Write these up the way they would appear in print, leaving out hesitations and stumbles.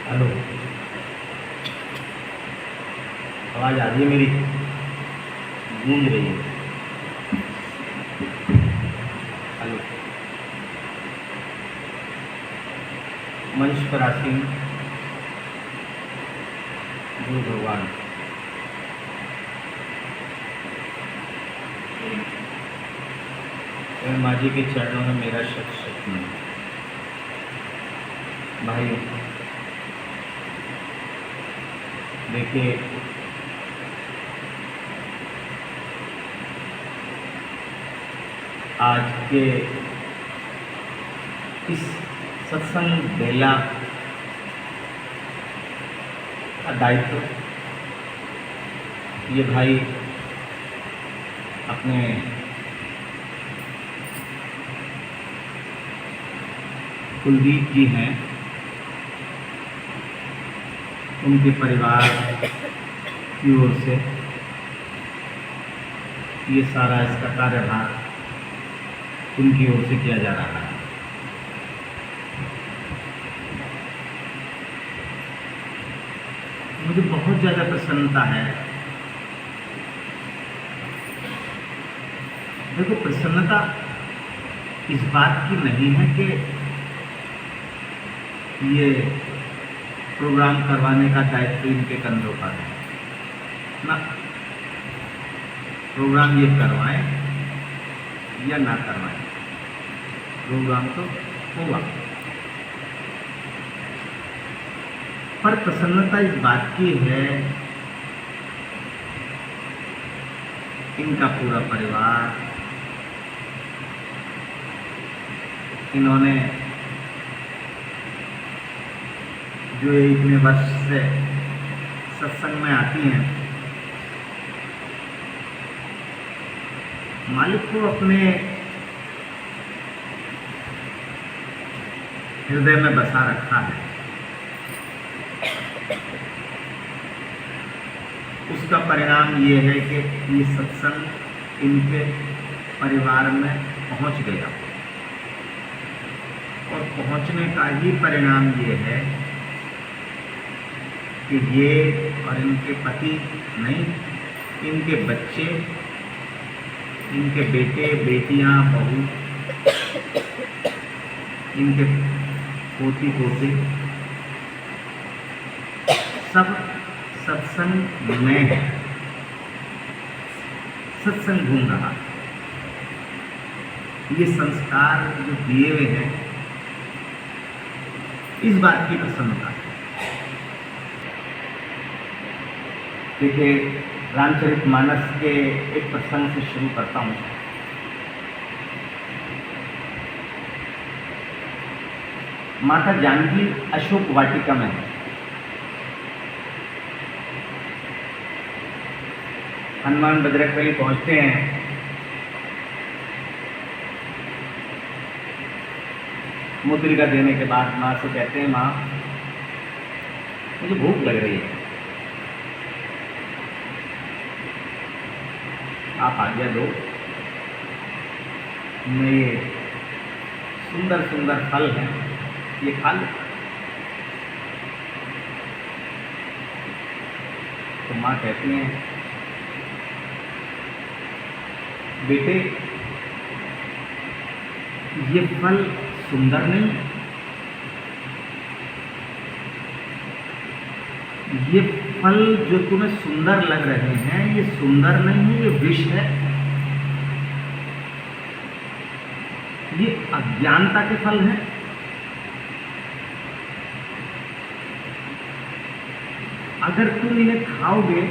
Hello, आवाज़ आ रही है मेरी? गूंज रही है। हेलो। मंच पर आसीन गुरु भगवान, माँ जी के चरणों में मेरा शत शत नमन। भाइयों, देखिए, आज के इस सत्संग बेला का दायित्व ये भाई अपने कुलदीप जी हैं, उनके परिवार की ओर से ये सारा इसका कार्यभार उनकी ओर से किया जा रहा है। मुझे बहुत ज़्यादा प्रसन्नता है। देखो, प्रसन्नता इस बात की नहीं है कि ये प्रोग्राम करवाने का दायित्व इनके कंधों पर है ना। प्रोग्राम ये करवाएं या ना करवाएं, प्रोग्राम तो होगा। पर प्रसन्नता इस बात की है, इनका पूरा परिवार, इन्होंने जो इतने वर्ष से सत्संग में आती हैं, मालिक को अपने हृदय में बसा रखा है। उसका परिणाम ये है कि ये सत्संग इनके परिवार में पहुंच गया, और पहुंचने का ही परिणाम ये है कि ये और इनके पति नहीं, इनके बच्चे, इनके बेटे बेटियां, बहू, इनके पोती पोते सब सत्संग में है। सत्संग घूम रहा है। ये संस्कार जो दिए हुए हैं, इस बात की प्रसन्नता है। देखिए, रामचरितमानस के एक प्रसंग से शुरू करता हूँ। माता जानकी अशोक वाटिका में है। हनुमान बजरंगबली पहुंचते हैं। मुद्रिका देने के बाद माँ से कहते हैं, माँ मुझे भूख लग रही है, आप आज्ञा दो, मैं ये सुंदर सुंदर फल हैं, ये खा लो। तो माँ कहती हैं, बेटे ये फल सुंदर नहीं, ये फल जो तुम्हें सुंदर लग रहे हैं, ये सुंदर नहीं है, ये विष है। ये अज्ञानता के फल हैं। अगर तुम इन्हें खाओगे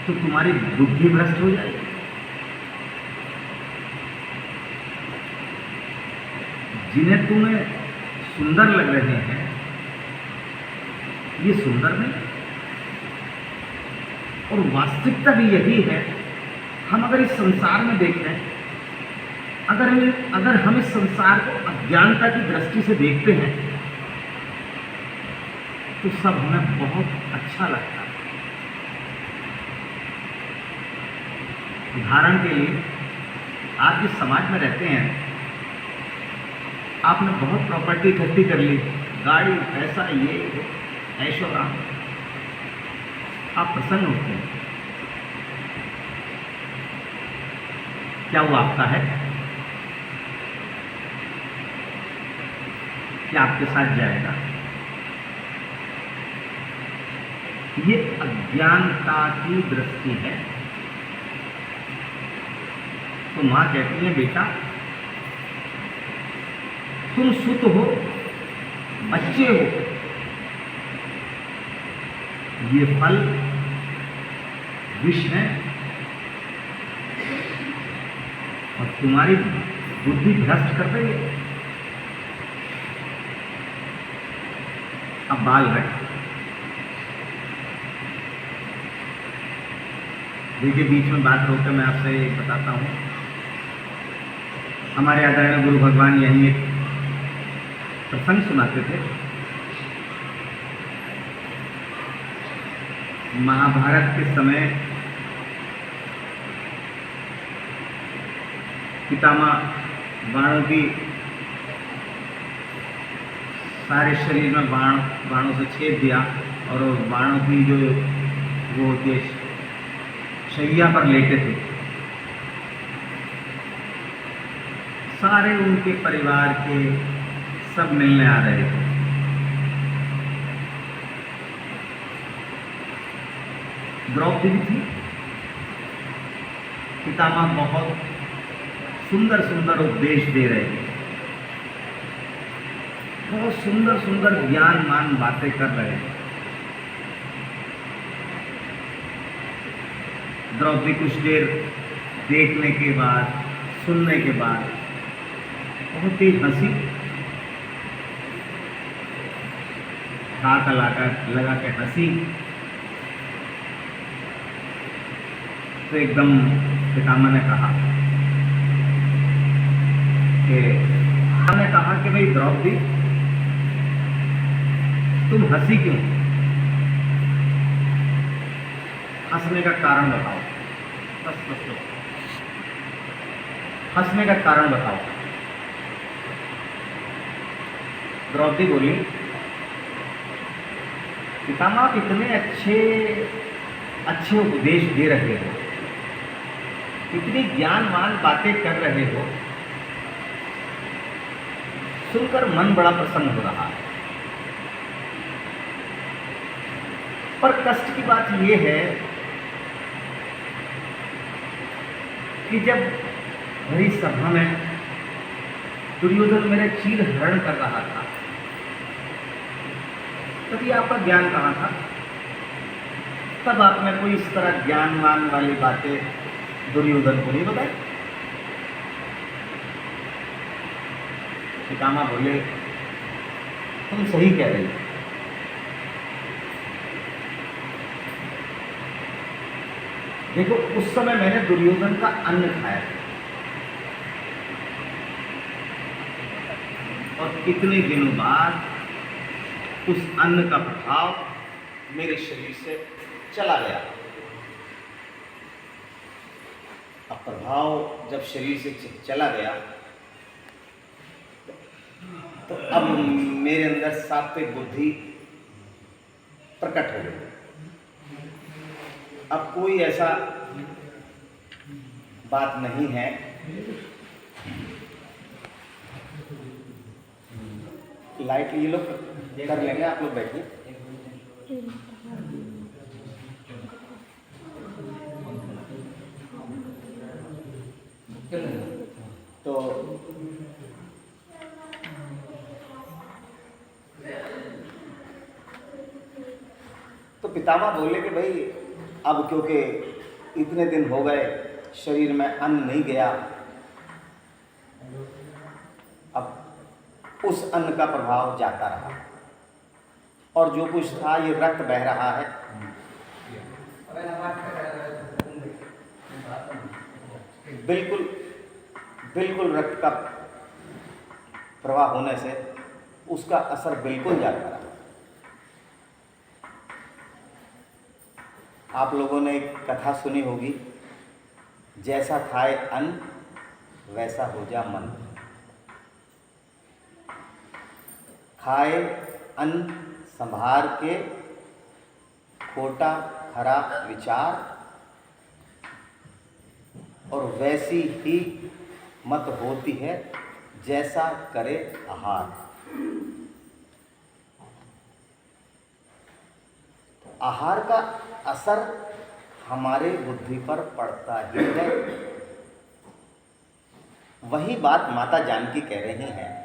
तो तुम्हारी बुद्धि भ्रष्ट हो जाएगी। जिन्हें तुम्हें सुंदर लग रहे हैं, ये सुंदर नहीं। और वास्तविकता भी यही है। हम अगर इस संसार में देखें, अगर हम इस संसार को अज्ञानता की दृष्टि से देखते हैं, तो सब हमें बहुत अच्छा लगता है। उदाहरण के लिए, आप जिस समाज में रहते हैं, आपने बहुत प्रॉपर्टी इकट्ठी कर ली, गाड़ी, पैसा, ये ऐशो आराम, आप प्रसन्न होते हैं, क्या वो आपका है? क्या आपके साथ जाएगा? ये अज्ञानता की दृष्टि है। तो माँ कहती है, बेटा तुम सुत हो, बच्चे हो, ये फल विष है और तुम्हारी बुद्धि भ्रष्ट कर रही है। अब बाल हट। देखिए, बीच में बात रोककर मैं आपसे बताता हूँ, हमारे आदरणीय गुरु भगवान यहीं एक प्रसंग सुनाते थे। महाभारत के समय पितामह बाणों की सारे शरीर में बाणों से छेद दिया और बाणों की जो वो होती है, शैया पर लेटे थे। सारे उनके परिवार के सब मिलने आ रहे थे। द्रौपदी भी थी। पितामह बहुत सुंदर सुंदर उपदेश दे रहे थे, बहुत सुंदर सुंदर ज्ञानमान बातें कर रहे थे। द्रौपदी कुछ देर देखने के बाद, सुनने के बाद बहुत तेज हंसी, हाथ लगा के हंसी। तो एकदम पितामह ने कहा कि भाई द्रौपदी, तुम हंसी क्यों? हंसने का कारण बताओ। बस हंसने का कारण बताओ। द्रौपदी बोली, पितामह आप इतने अच्छे उपदेश दे रहे हो, इतनी ज्ञानवान बातें कर रहे हो, सुनकर मन बड़ा प्रसन्न हो रहा है। पर कष्ट की बात यह है कि जब भरी सभा में दुर्योधन मेरे चीर हरण कर रहा था, तभी आपका ज्ञान कहाँ था? तब आपने कोई इस तरह ज्ञानवान वाली बातें दुर्योधन को नहीं बताई। पितामह बोले, तुम सही कह रही हो। देखो, उस समय मैंने दुर्योधन का अन्न खाया और कितने दिनों बाद उस अन्न का प्रभाव मेरे शरीर से चला गया। अब प्रभाव जब शरीर से चला गया तो अब मेरे अंदर सात्विक बुद्धि प्रकट हो गई। अब कोई ऐसा बात नहीं है लाइट ये लोग कर लेंगे, आप लोग बैठिए। तो पितामह बोले कि भाई अब क्योंकि इतने दिन हो गए शरीर में अन्न नहीं गया, अब उस अन्न का प्रभाव जाता रहा और जो कुछ था ये रक्त बह रहा है। बिल्कुल रक्त का प्रवाह होने से उसका असर बिल्कुल जाता रहा। आप लोगों ने एक कथा सुनी होगी, जैसा खाए अन्न वैसा हो जा मन। खाए अन्न संभार के, खोटा खरा विचार, और वैसी ही मत होती है जैसा करे आहार। आहार का असर हमारे बुद्धि पर पड़ता ही है। वही बात माता जानकी कह रही हैं